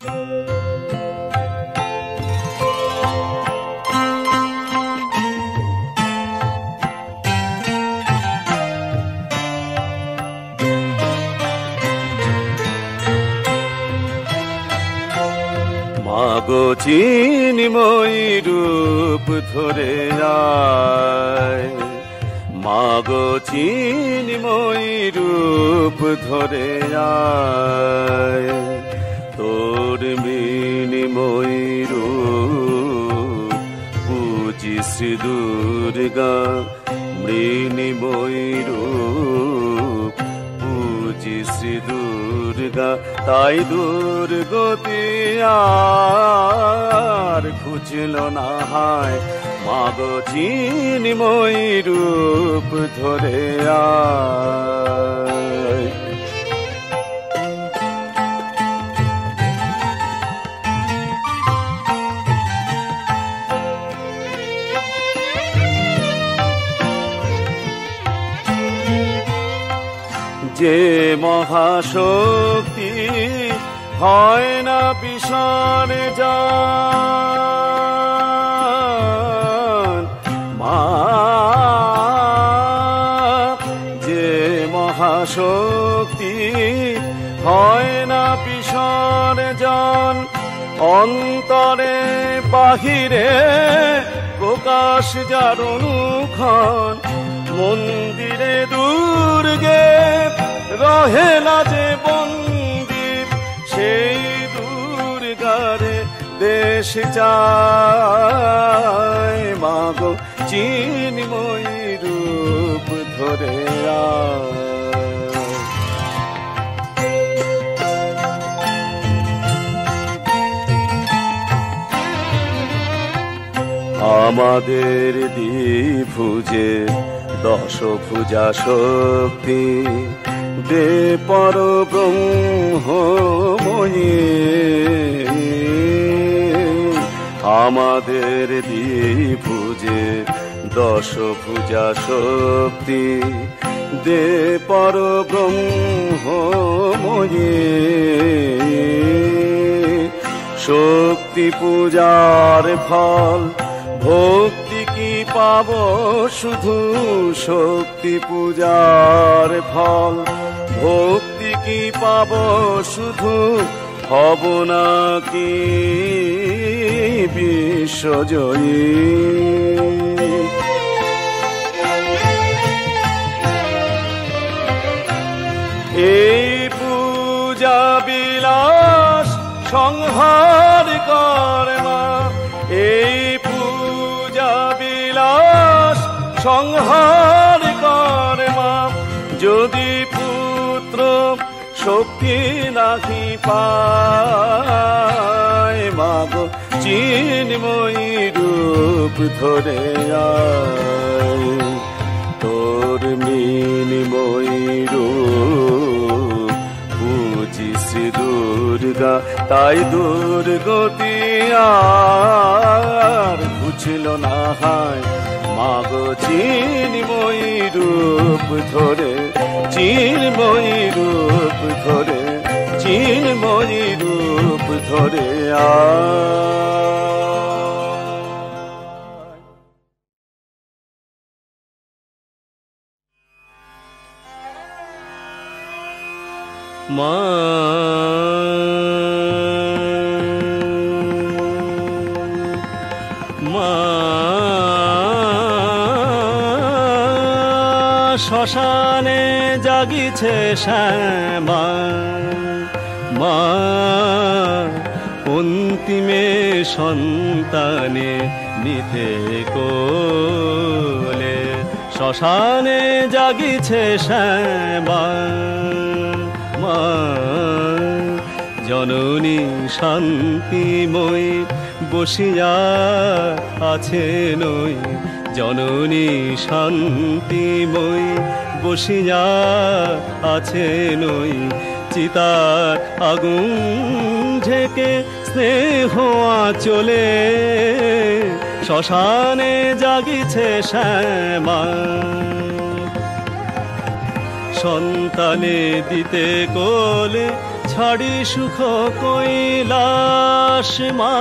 মাগো চিনিময়ী রূপ ধরে আয়, মাগো চিনিময়ী রূপ ধরে আয়, তোর মিনিময়ী রূপ পূজি শ্রী দুর্গা, মৃণিময়ী রূপ পূজি শ্রী দুর্গা। তাই দুর্গতি আর ঘুচল না হায়, মাগো চিনিময়ী রূপ ধরে আয়। যে মহাশক্তি হয় না বিসর্জন, মা যে মহাশক্তি হয় না বিসর্জন, অন্তরে বাহিরে প্রকাশ যার অনুক্ষণ, মন্দিরে দুর্গে রহে না যে বন্দী, সেই দুর্গারে দেশ চায়, মাগো চিনিময়ী রূপ ধরে আয়। আমাদের দ্বিভুজে দশভুজা শক্তি, দে পরব্রহ্মময়ী, আমাদের দ্বিভুজে দশভুজা শক্তি, দে পরব্রহ্মময়ী। শক্তি পূজার ফল ভক্তি কি পাব শুধু, শক্তি পূজার ফল ভক্তি কি পাব শুধু, হব নাকি বিশ্বজয়ী। এই পূজা বিলাস সংহার করে মা, এই পূজা বিলাস সংহার করে মা। যদি পুত্র শক্তি নাহি পায়, মাগো চিনিময়ী রূপ ধরে আয়, তোর মিনিময়ী রূপ পূজি শ্রী দুর্গা। তাই দুর্গতি আর ঘুচল না হায়, মাগো চিনিময়ী রূপ ধরে, চিনিময়ী রূপ ধরে, চিনিময়ী রূপ ধরে আয়। মা মা শ্মশানে জাগিছে শ্যামা, মা অন্তিমে সন্তানে নিতে কোলে, শ্মশানে জাগিছে শ্যামা, মা জননী শান্তিময়ী বসিয়া আছে নই, জননী শান্তিময়ী বসিয়া আছে নই। চিতার আগুন ঝেঁকে স্নেহ আঁচলে, শ্মশানে জাগিছে শ্যামা। সন্তানে দিতে কোলে ছাড়ি সুখ কৈলাস মা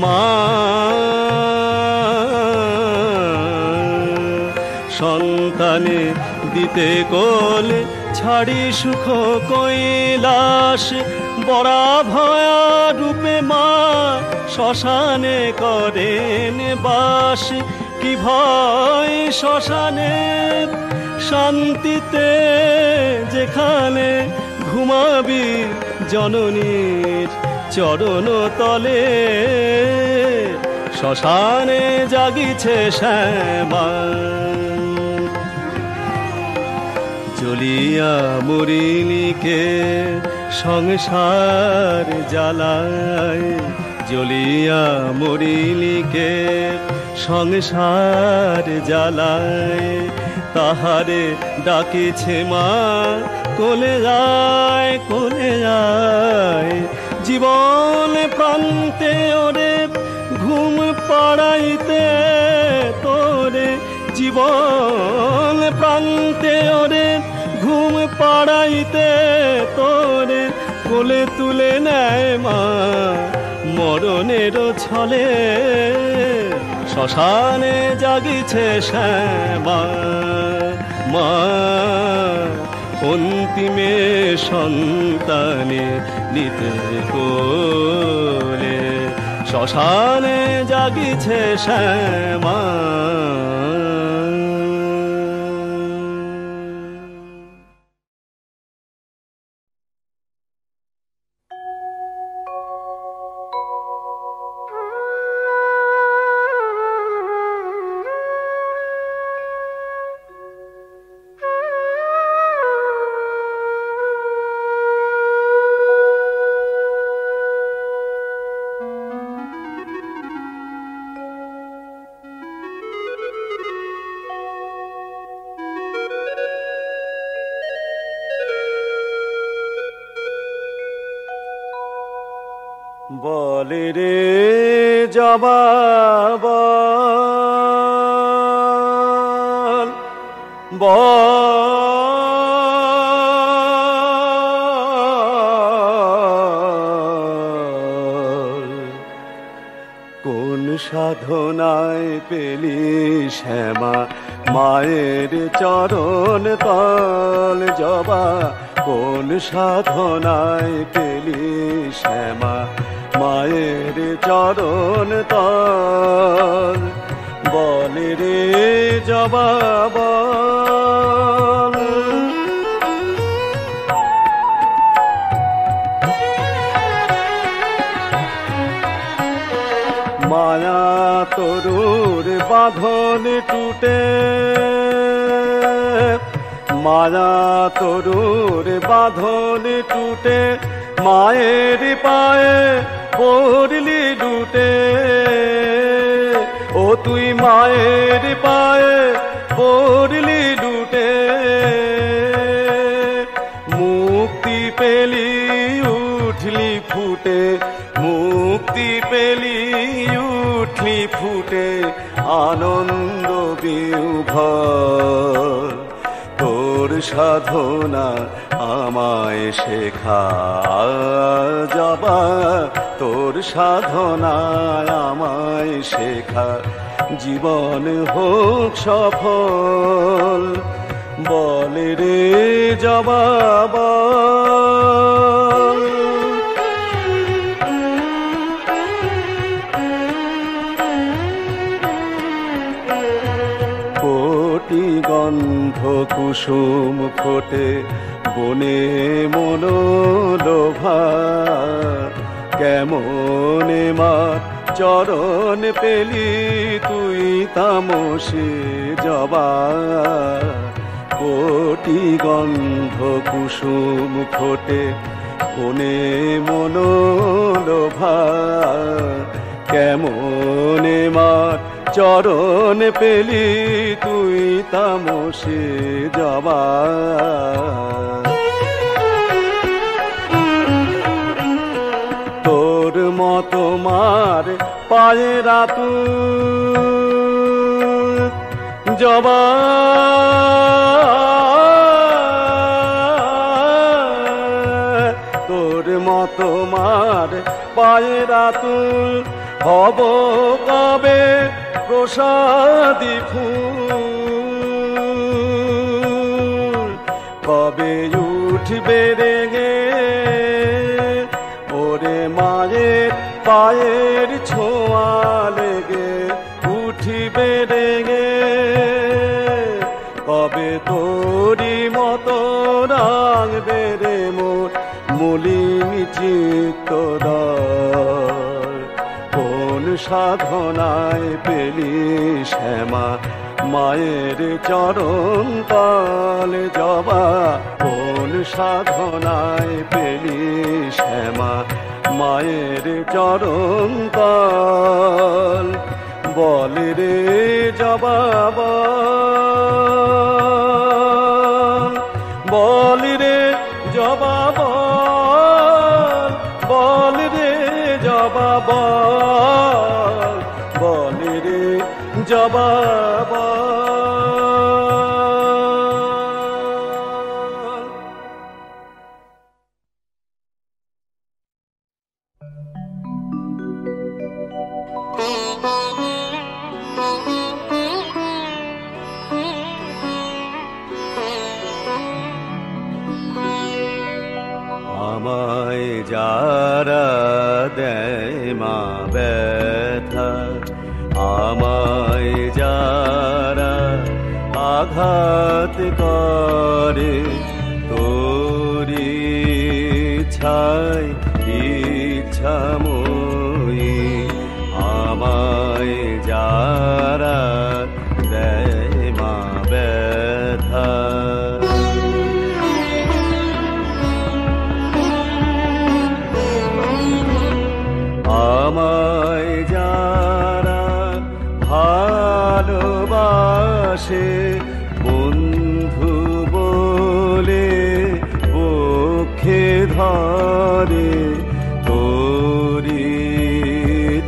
মা সন্তানে দিতে কোলে ছাড়ি সুখ কৈলাস বরা ভয়া রূপে মা শ্মশানে করেন বাস কি ভয় শ্মশানে শান্তিতে যেখানে ঘুমাবি জননীর চরণ তলে শ্মশানে জাগিছে শ্যামা জ্বলিয়া মরিলিকে সংসার জ্বালায় জ্বলিয়া মরিলিকে সংসার জ্বালায় তাহারে ডাকিছে মা কোলে যায় জীবন প্রান্তে ওরে ঘুম পাড়াইতে তোরে জীবন প্রান্তে ওরে ঘুম পাড়াইতে তোরে কোলে তুলে নেয় মা মরণের ছলে শ্মশানে জাগিছে শ্যামা মা অন্তিমে সন্তানে নিতে কোলে শ্মশানে জাগিছে শ্যামা বলে রে জবাব কোন সাধনায় পেলি শ্যামা মায়ের চরণ তল জবা কোন সাধনায় পেলি শ্যামা মায়ের চরণ তল বলে রে জবাব মায়া তরুর বাঁধন টুটে মায়া তরুর বাঁধন টুটে মায়ের পায়ে পড়লি লুটে ও তুই মায়ের পায়ে পড়লি লুটে মুক্তি পেলি উঠলি ফুটে মুক্তি পেলি উঠলি ফুটে আনন্দ বিভোর তোর সাধনা আমায় শেখা জবা তোর সাধনা আমায় শেখা জীবন হোক সফল বলে রে জবাব কোটি গন্ধ কুসুম ফোটে বনে মনোলোভা কেমনে মা চরণ পেলি তুই তামসে জবা কোটি গন্ধ কুসুম ফোটে বনে মনোলোভা কেমনে মা চরণ পেলি তুই তামসে জবা তোর মতো মার পায়ে রাতু জবা তোমার পায়ের আতুল হব কবে প্রসাদী ফুল কবে উঠবে রেগে ওরে মায়ের পায়ের ছোঁয়া লেগে উঠিবে রেগে কবে তোরি মতো রাঙবে রে মোর মলিন চিত্তদর কোন সাধনায় পেলি শ্যামা মায়ের চরণ তলে জবা কোন সাধনায় পেলি শ্যামা মায়ের চরণ তল বল রে জবা বল রে জবা বল রে জবা বল রে জবা আমায় যারা দেয় মা ব্যথা আমায় যারা আঘাত করে তোরি ছাই ইচ্ছাময়ী আমায় যারা দেয় মা ব্যথা আমায় যারা ভালোবাসে বন্ধু বলে পক্ষে ধরে তোরি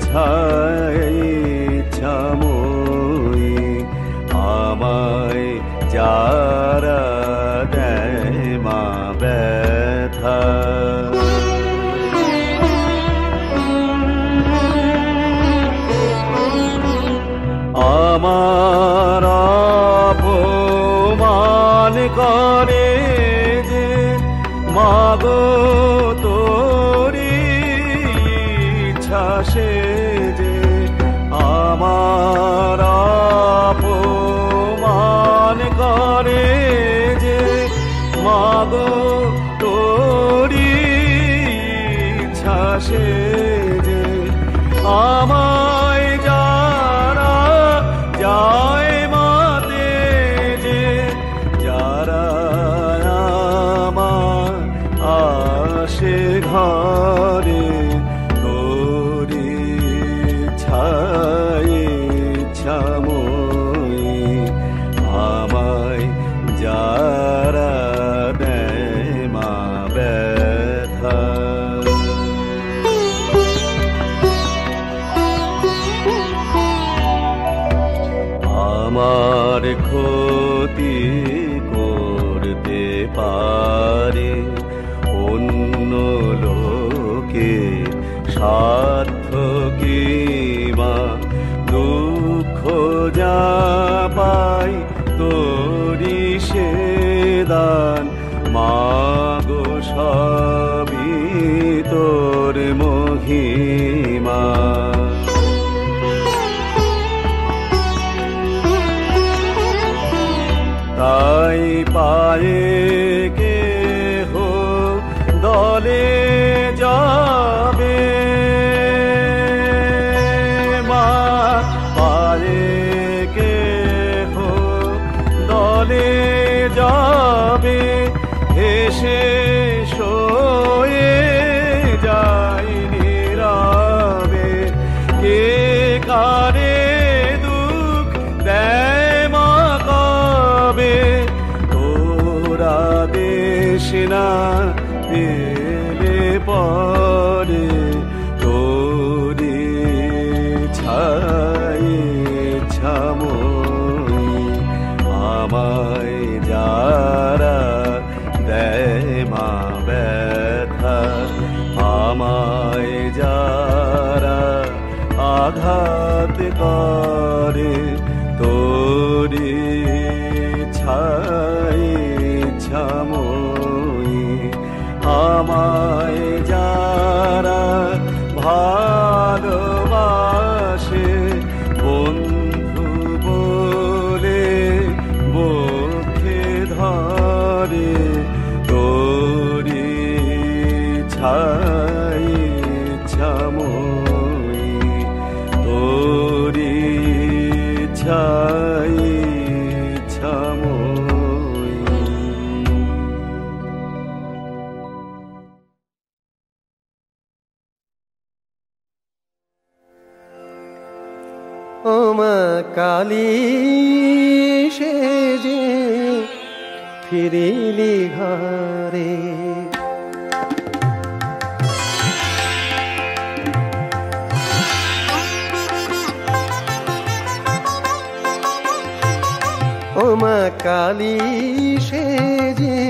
ছাই ইচ্ছাময়ী আমায় যারা দেয় মা ব্যথা আমার অপমান করে যে মাগো তোরি ইচ্ছা সে যে আমার অপমান করে যে মাগো তোরি ইচ্ছা সে যে আমায় যারা যায় মাতে যে যারা আমার আসে ঘরে তোরি ছাই ইচ্ছাময়ী আমায় যারা দেয় মা ব্যথা আমার ক্ষতি করতে পারে অন্য লোকে স্বার্থ কিবা দুঃখ যা পাই তোরি সে দান মাগো সবই তোর মহিমা তাই পায়ে কেহ দলে যাবে মা পায়ে কেহ দলে যাবে হেসে শোয়ে যাই নীরবে কে কারে দুঃখ দেয় মা কবে তোরা দেশ না পেলে পরে তোরি ছাই ছাময়ী আমায় যারা দেয় মা ব্যথা আমায় ঘরে তোরি ছাই ছামই আমায় যারা ভালোবাসে বন্ধু বলে বুকে ধরে তোরি ছাই ছামই তোরি ছাই ছামই। ও মা কালী সেজে ফিরিলি ঘরে, ও মা কালী সেজে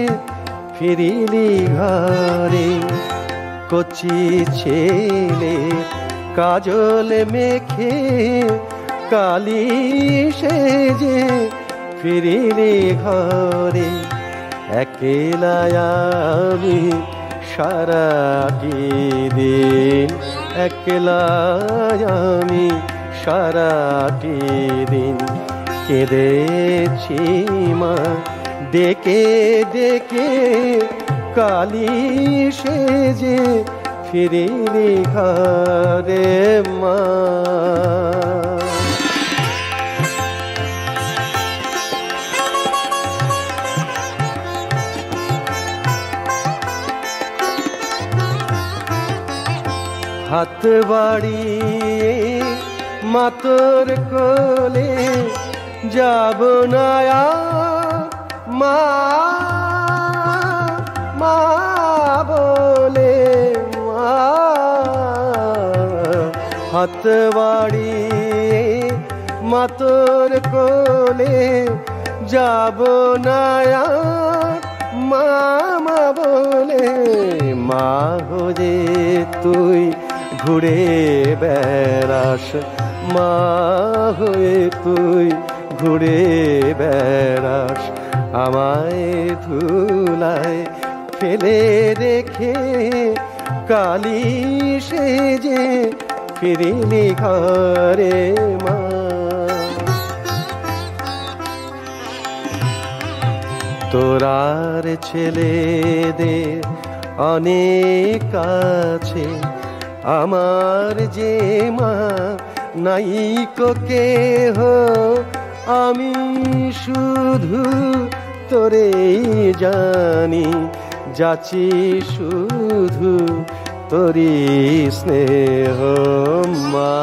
ফিরিলি ঘরে, কচি ছেলে কাজল মেখে কালী সেজে ফিরিলি ঘরে। একলা আমি সারাটি দিন, একলা আমি সারাটি দিন কেঁদেছি মা ডেকে ডেকে কালী সেজে ফিরিলি ঘরে মা। হাত বাড়িয়ে মাতর কোলে যাব না মা, মা বলে মা। হাত বাড়িয়ে মাতর কোলে যাব না মা, মা বলে। মা হয়ে তুই ঘুরে বেড়াস, মা হয়ে তুই ঘুরে বেড়াস, আমায় ধুলায় ফেলে রেখে কালী সেজে ফিরিলি ঘরে মা। তোরার ছেলেদের অনেক আছে, আমার যে মা নাইকো কেহ, আমি শুধু তোরেই জানি, যাচি শুধু তোরি স্নেহ মা।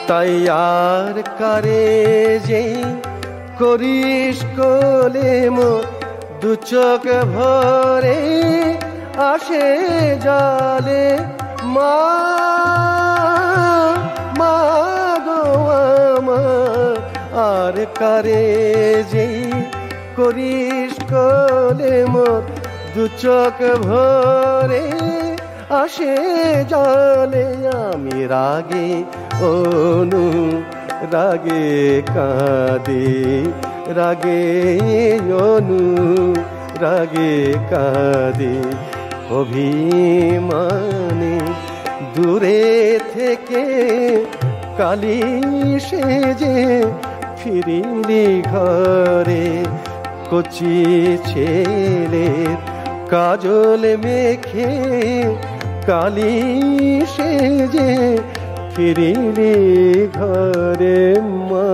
তাই আর কারে যে করিস কোলে মোর দু চোখ ভরে আসে জলে মা, মা গো আমার। আর কারে যে করিস কোলে মোর দু চোখ ভরে আসে জলে। আমি রাগে অনু রাগে কাঁদে, রাগে অনু রাগে কাঁদে, অভিমানে দূরে থেকে কালী সেজে ফিরিলি ঘরে। কচি ছেলের কাজল মেখে কালী সেজে ফিরিলি ঘরে মা।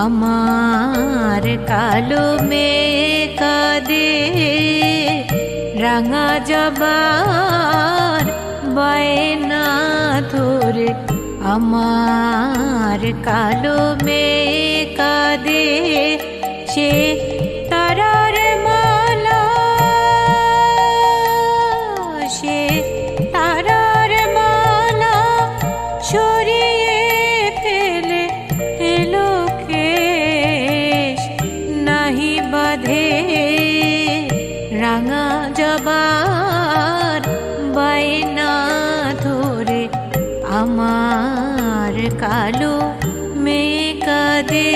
আমার কালো মেয়ে কাঁদে রাঙা জবার বায়না ধরে আমার কালো মেয়ে কাঁদে সে তারার মালা সে তারার মালা সরিয়ে ফেলে এলো কেশ নাহি বাঁধে রাঙা জবার বায়না ধরে আমার কালো মেয়ে কাঁদে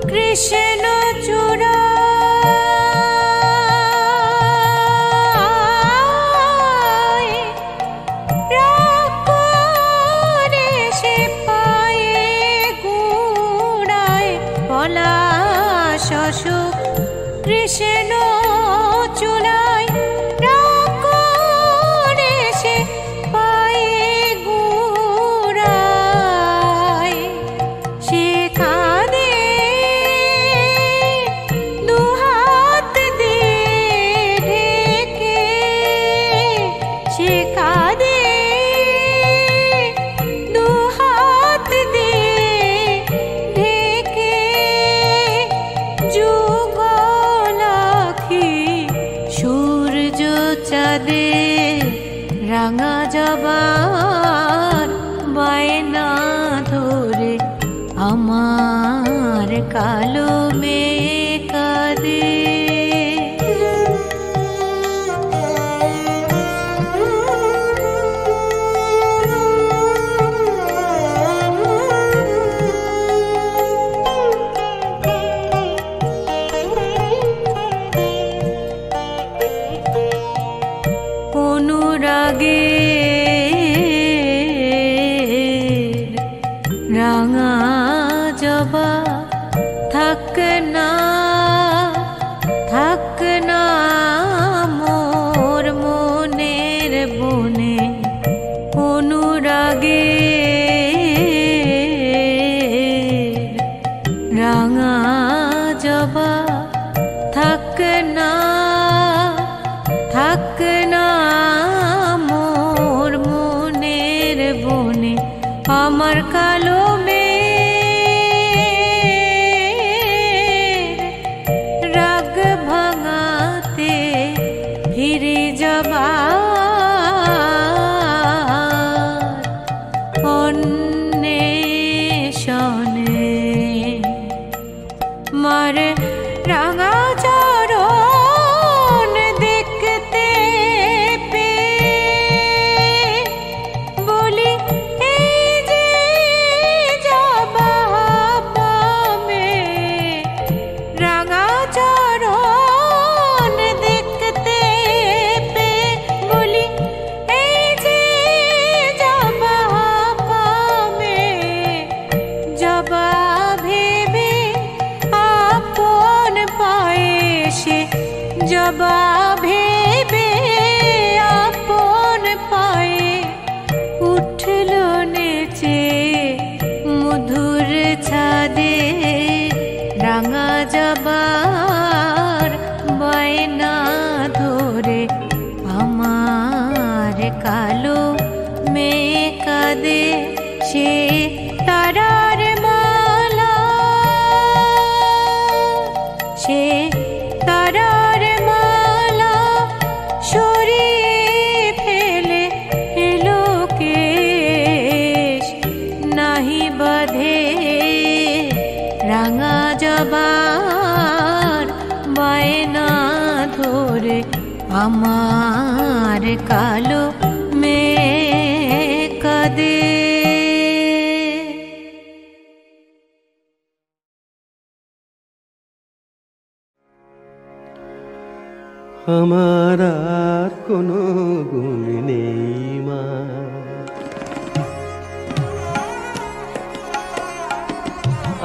কৃষ্ণ চূড়া রাখরে সে পায়ে গুড়ায় পলাশ কৃষ্ণ চূড়ায় রাখরে সে পায়ে গুড়ায় সে কাঁদে দুহাত দিয়ে ঢেকে সে কাঁদে দুহাত দিয়ে ঢেকে যুগলাখি সূর্য চাঁদে রাঙা জবার বায়না ধরে আমার কালো মেয়ে কাঁদে অনুরাগে রাঙা জবা থাক না মোর মনের বনে অনুরাগে রাঙা জবা থাক না মোর মনের বনে আমার কালো মেয়ে রাগ ভাঙাতে ফিরে যাবার অন্বেষণে মার রাঙা চরণ দেখতে পেয়ে বলি এই যে জবা পামে রাঙা চরণ দেখতে পেয়ে বলি এই যে জবা পামে জবা ভেবে আপন পায়ে সে জবা ভেবে আপন পায়ে উঠল নেচে মধুর ছাদে রাঙা জবার বায়না ধরে আমার কালো মেয়ে কাঁদে সে তারার মালা সে তারার মালা সরিয়ে ফেলে এলো কেশ নাহি বাঁধে রাঙা জবার বায়না ধরে আমার কালো মেয়ে কাঁদে আমার আর কোনো গুণ নেই মা,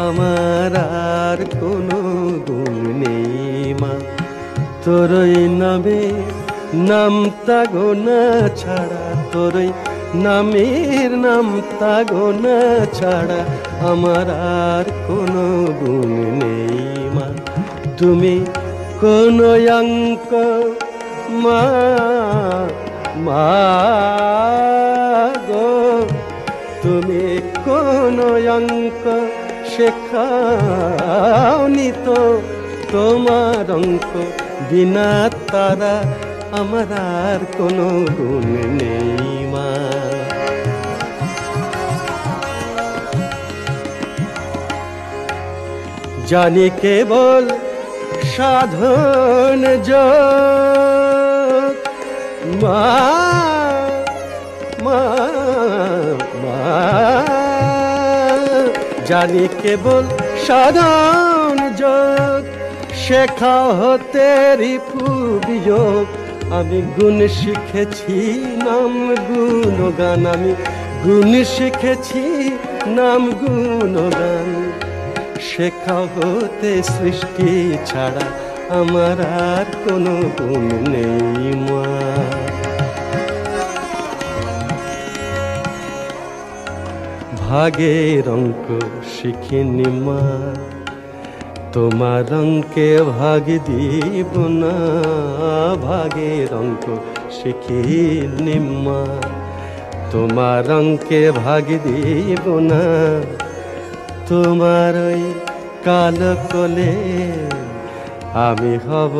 আমার আর কোনো গুণ নেই মা। তোরই নামে নামতা গোনা ছাড়া, তোরই নামের নামতা গোনা ছাড়া আমার আর কোনো গুণ নেই মা। তুমি কোন অঙ্ক মা, মা গো, তুমি কোন অঙ্ক শেখাওনি তো, তোমার অঙ্ক বিনা তারা আমার আর কোনো গুণ নেই মা। জানি কেবল সাধন যোগ মা, মা, মা, জানি কেবল সাধন যোগ, শেখা হতে রিপু বিয়োগ। আমি গুণ শিখেছি নাম গুণগান, আমি গুণ শিখেছি নাম গুণগান। শেখা হতে সৃষ্টি ছাড়া আমার আর কোনো গুণ নেই মা। ভাগের অঙ্ক শিখিনি মা, তোমার অঙ্কে ভাগ দিব না। ভাগের অঙ্ক শিখিনি মা, তোমার অঙ্কে ভাগ দিব না। তোমার ওই কালো কোলে আমি হব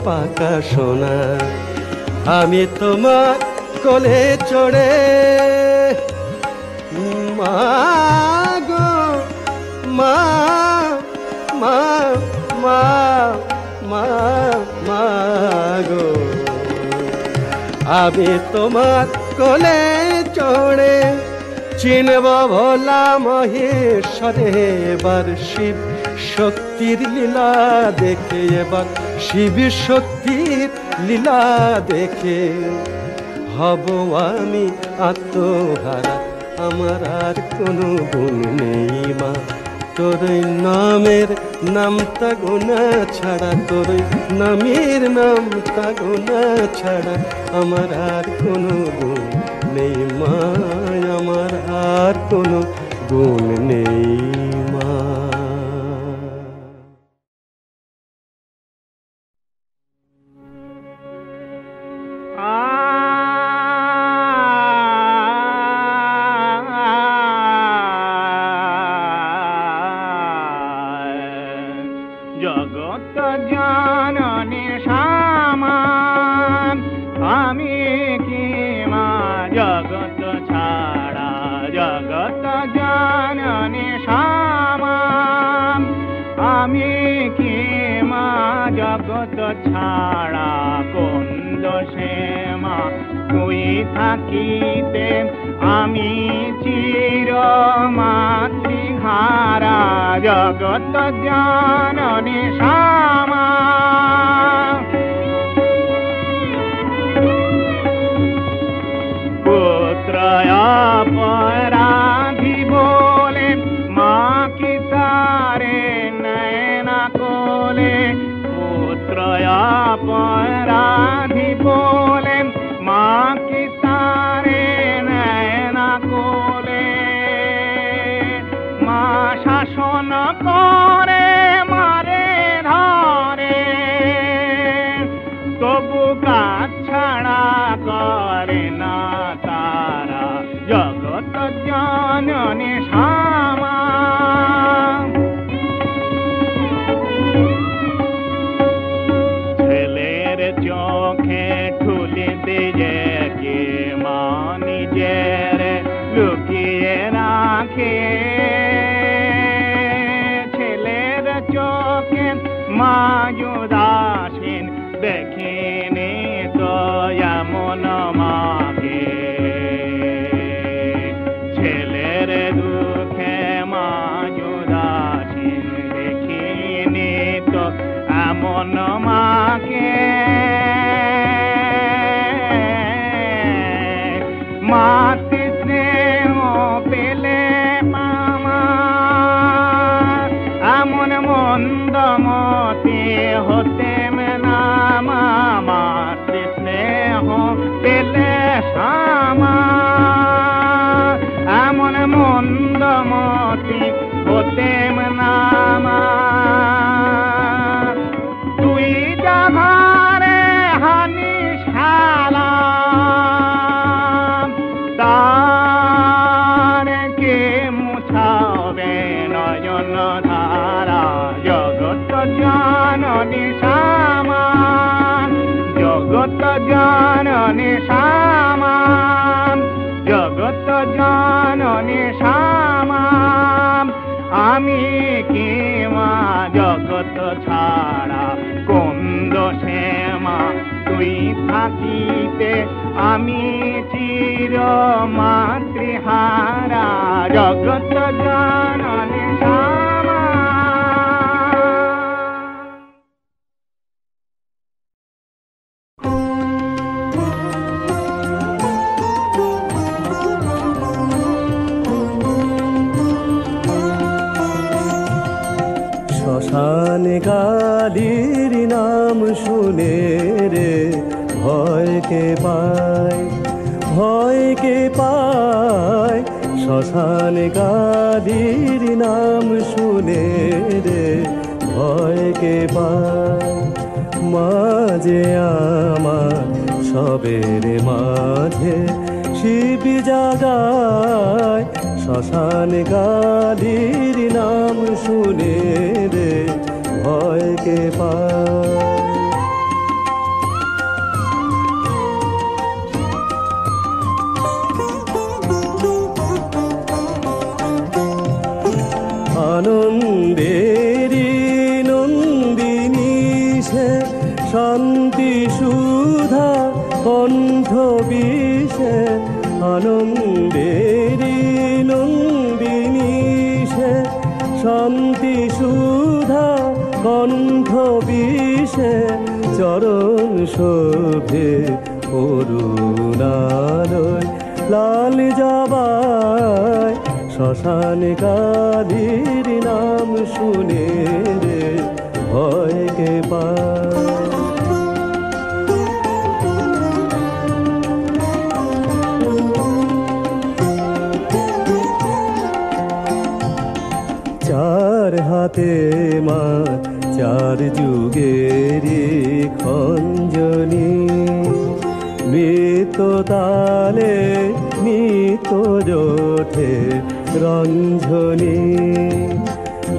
পাকা সোনা। আমি তোমার কোলে চড়ে মা গো, মা, মা, মা, মা, মা গো, আমি তোমার কোলে চড়ে চিনব ভোলা মহেশ্বরে। এবার শিব শক্তির লীলা দেখে, এবার শিব শক্তির লীলা দেখে হব আমি আত্মহারা, আমার আর কোনো গুণ নেই মা। তোর নামের নামতা গোনা ছাড়া, তোর নামের নামতা গোনা ছাড়া আমার আর কোনো গুণ নেই মা, আমার আর কোনো গুণ নেই মা। জগত জাননে সামান আমি কি মা, জগত ছাড়া জগত জাননে সামান আমি কি মা, জগত ছাড়া কোন দোষে মা তুই থাকিতে আমি চির মাতৃহারা। জগত জাননে শ্যামা পুত্র অপরাধী বলে মা কি তারে নয়না কোলে। পুত্র অপরাধী বলে মা কি তারে নয়না কোলে। মা শাসন করে মারে ধরে, তবু কাজ ছাড়া করে না তারা। জগত জননী শ্যামা ছেলের চোখে ঠুলি দিয়ে কে মা নিজের লুকিয়ে রাখে। ছেলের চোখে মা উদাসীন দেখিনি তো এমন মাকে। ছেলের দুঃখে মা উদাসীন দেখিনি তো এমন মাকে। মাতৃ স্নেহ পেলে মামা চিরমতি হতেম নামা তুই যাভারে হানি সালাম তার কে মুছাবে নয়ন ধারা জগত জননী সামান জগত জননী সামান জগত জননী সামান আমি কি মা জগত ছাড়া কোন্দ শ্যামা তুই থাকিতে আমি চির মাতৃহারা জগত জননী সামা শ্মশান কালীর নাম শুনে রে ভয়কে পায় ভয়কে পায় শ্মশান কালীর নাম শুনে রে ভয়কে পায় মাঝে আমার সবের মাঝে শিব জাগায় শ্মশান কালীর নাম শুনে রে ভয়কে পায় আনন্দেরি নন্দিনী সে শান্তি সুধা কণ্ঠ বিষে আনন্দেরি নন্দিনী সে শান্তি সুধা কণ্ঠ বিষে চরণ শোভে অরুণালয় লাল জবায় শ্মশান কালীর নাম শুনে রে ভয়কে পায় চার হাতে মা চার যুগেরই খঞ্জনী মৃত তালে নিত জোঠে রঞ্জনী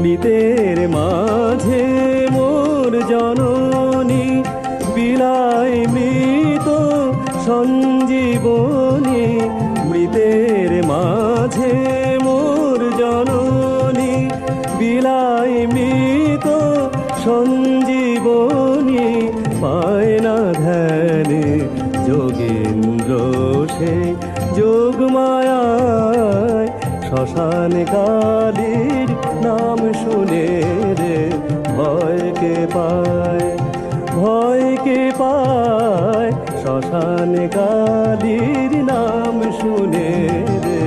নিতের মাঝে মোর জননী বিলায় মৃত সঞ্জীবনী মৃতের মাঝে মোর জননী বিলায় মৃত সঞ্জীবনী পায় না ধ্যানে যোগেন্দ্র সে যোগমায়ায় শ্মশান কালীর নাম শুনে রে ভয়কে পায় ভয়কে পায় শ্মশান কালীর নাম শুনে রে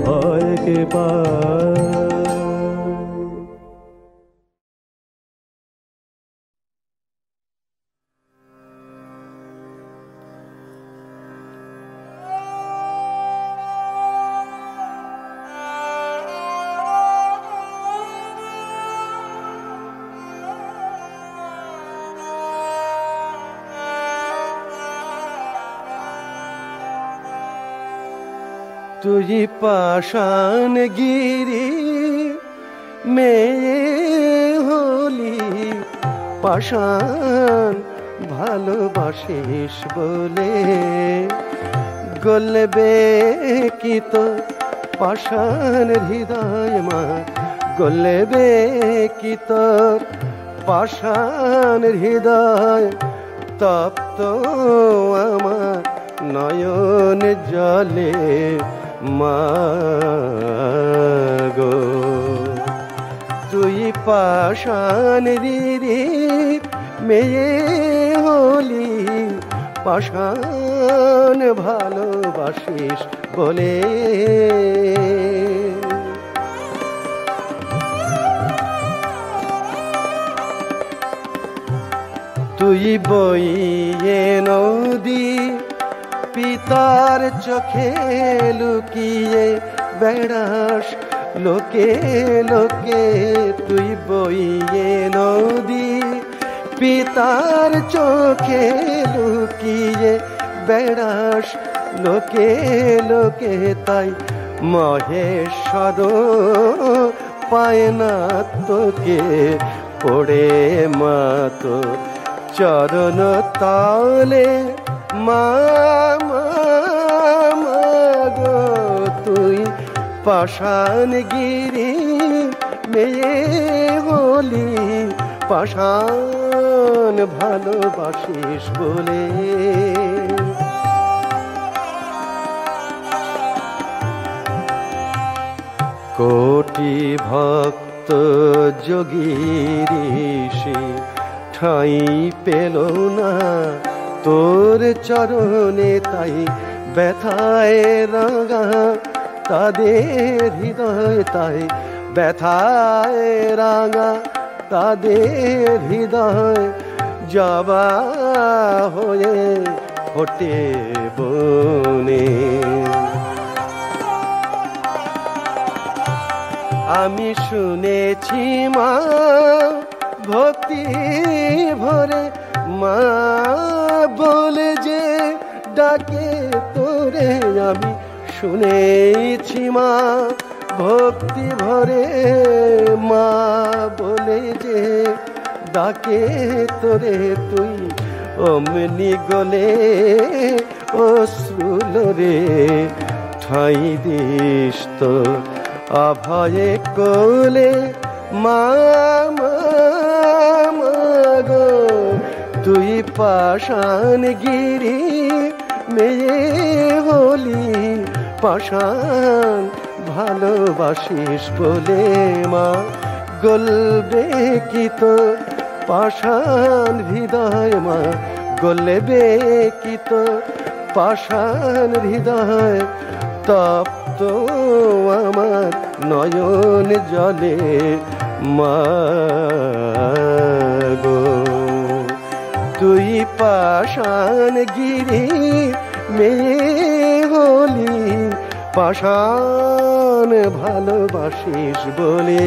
ভয়কে পায় তুই পাষাণ গিরি মেয়ে হলি পাষাণ ভালোবাসিস বলে গলবে কি তো পাষাণ হৃদয় মা গলবে কি তোর পাষাণ হৃদয় তপ্ত আমার নয়ন জলে মাগো তুই পাষাণ রে মেয়ে হলি পাষাণ ভালোবাসিস বলে তুই বইয়ে নদী পিতার চোখে লুকিয়ে বেড়াস লোকে লোকে তুই বইয়ে নদী পিতার চোখে লুকিয়ে বেড়াস লোকে লোকে তাই মহেশ্বর পায় না তোকে পড়ে মা তো চরণ তলে মা গো তুই পাষাণ গিরি মেয়ে হলি পাষাণ ভালোবাসিস বলে কোটি ভক্ত যোগীর সে ঠাঁই পেল না তোর চরণে তাই ব্যথায় রাঙা তাদের হৃদয় তাই ব্যথায় রাঙা তাদের হৃদয় জবা হয়ে ফোটে বনে আমি শুনেছি মা ভক্তি ভরে মা বলে যে ডাকে তোরে আমি শুনেছি মা ভক্তি ভরে মা বলে যে ডাকে তোরে তুই অমনি গলে অশ্রুলরে ঠাঁই দিস তো অভয়ে কোলে মা গো তুই পাষাণ গিরি মেয়ে হলি পাষাণ ভালোবাসিস বলে মা গলবে কি তো পাষাণ হৃদয় মা গলবে কি তো পাষাণ হৃদয় তপ্ত আমার নয়ন জলে মা গো তুই পাষাণ গিরি মেয়ে হলি পাষাণ ভালোবাসিস বলে